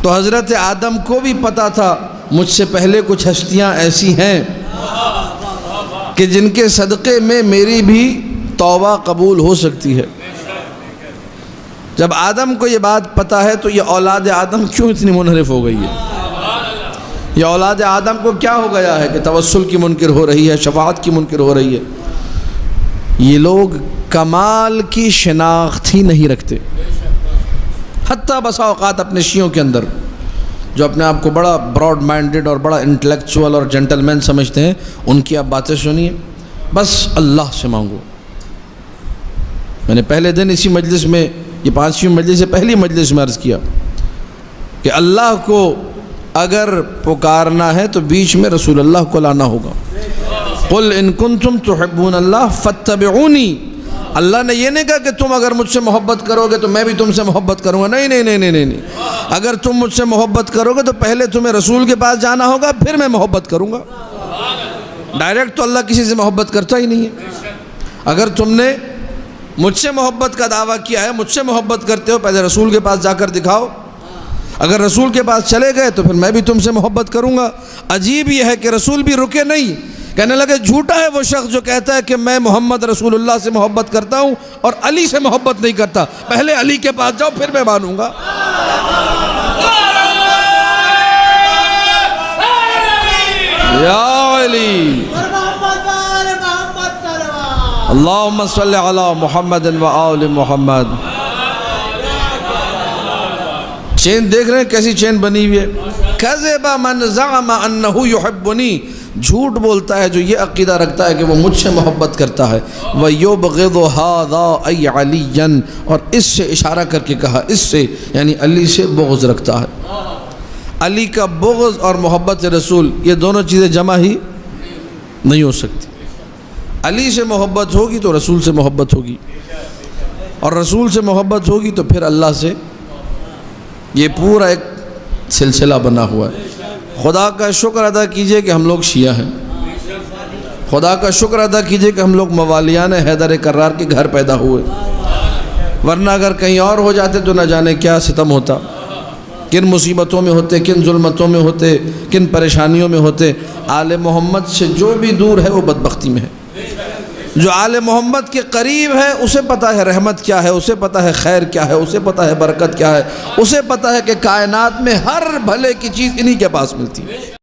تو حضرت آدم کو بھی پتا تھا مجھ سے پہلے کچھ ہستیاں ایسی ہیں کہ جن کے صدقے میں میری بھی توبہ قبول ہو سکتی ہے۔ جب آدم کو یہ بات پتا ہے تو یہ اولاد آدم کیوں اتنی منحرف ہو گئی ہے؟ یہ اولاد آدم کو کیا ہو گیا ہے کہ توسل کی منکر ہو رہی ہے، شفاعت کی منکر ہو رہی ہے؟ یہ لوگ کمال کی شناخت ہی نہیں رکھتے۔ حتیٰ بسا اوقات اپنے شیعوں کے اندر جو اپنے آپ کو بڑا براڈ مائنڈڈ اور بڑا انٹلیکچوئل اور جنٹل مین سمجھتے ہیں، ان کی آپ باتیں سنیے، بس اللہ سے مانگو۔ میں نے پہلے دن اسی مجلس میں، یہ 5ویں مجلس سے پہلی مجلس میں عرض کیا کہ اللہ کو اگر پکارنا ہے تو بیچ میں رسول اللہ کو لانا ہوگا۔ قل ان کنتم تحبون اللہ فاتبعونی۔ اللہ نے یہ نہیں کہا کہ تم اگر مجھ سے محبت کرو گے تو میں بھی تم سے محبت کروں گا، نہیں نہیں نہیں نہیں نہیں۔ اگر تم مجھ سے محبت کرو گے تو پہلے تمہیں رسول کے پاس جانا ہوگا، پھر میں محبت کروں گا۔ ڈائریکٹ تو اللہ کسی سے محبت کرتا ہی نہیں ہے۔ اگر تم نے مجھ سے محبت کا دعویٰ کیا ہے، مجھ سے محبت کرتے ہو، پہلے رسول کے پاس جا کر دکھاؤ۔ اگر رسول کے پاس چلے گئے تو پھر میں بھی تم سے محبت کروں گا۔ عجیب یہ ہے کہ رسول بھی رکے نہیں، کہنے لگے جھوٹا ہے وہ شخص جو کہتا ہے کہ میں محمد رسول اللہ سے محبت کرتا ہوں اور علی سے محبت نہیں کرتا، پہلے علی کے پاس جاؤ پھر میں مانوں گا۔ یا علی اللہم صلی علی محمد و آل محمد۔ چین دیکھ رہے ہیں کیسی چین بنی ہوئی ہے؟ کذب من زعم انہ یحبنی، جھوٹ بولتا ہے جو یہ عقیدہ رکھتا ہے کہ وہ مجھ سے محبت کرتا ہے۔ وَيُبْغِضُ هَذَا أَيْ عَلِيًّا، اور اس سے اشارہ کر کے کہا، اس سے یعنی علی سے بغض رکھتا ہے۔ علی کا بغض اور محبت رسول، یہ دونوں چیزیں جمع ہی نہیں ہو سکتی۔ علی سے محبت ہوگی تو رسول سے محبت ہوگی، اور رسول سے محبت ہوگی تو پھر اللہ سے۔ یہ پورا ایک سلسلہ بنا ہوا ہے۔ خدا کا شکر ادا کیجئے کہ ہم لوگ شیعہ ہیں، خدا کا شکر ادا کیجئے کہ ہم لوگ موالیان حیدر کرار کے گھر پیدا ہوئے، ورنہ اگر کہیں اور ہو جاتے تو نہ جانے کیا ستم ہوتا، کن مصیبتوں میں ہوتے، کن ظلمتوں میں ہوتے، کن پریشانیوں میں ہوتے۔ آل محمد سے جو بھی دور ہے وہ بدبختی میں ہے۔ جو آل محمد کے قریب ہے اسے پتہ ہے رحمت کیا ہے، اسے پتہ ہے خیر کیا ہے، اسے پتہ ہے برکت کیا ہے، اسے پتہ ہے کہ کائنات میں ہر بھلے کی چیز انہی کے پاس ملتی ہے۔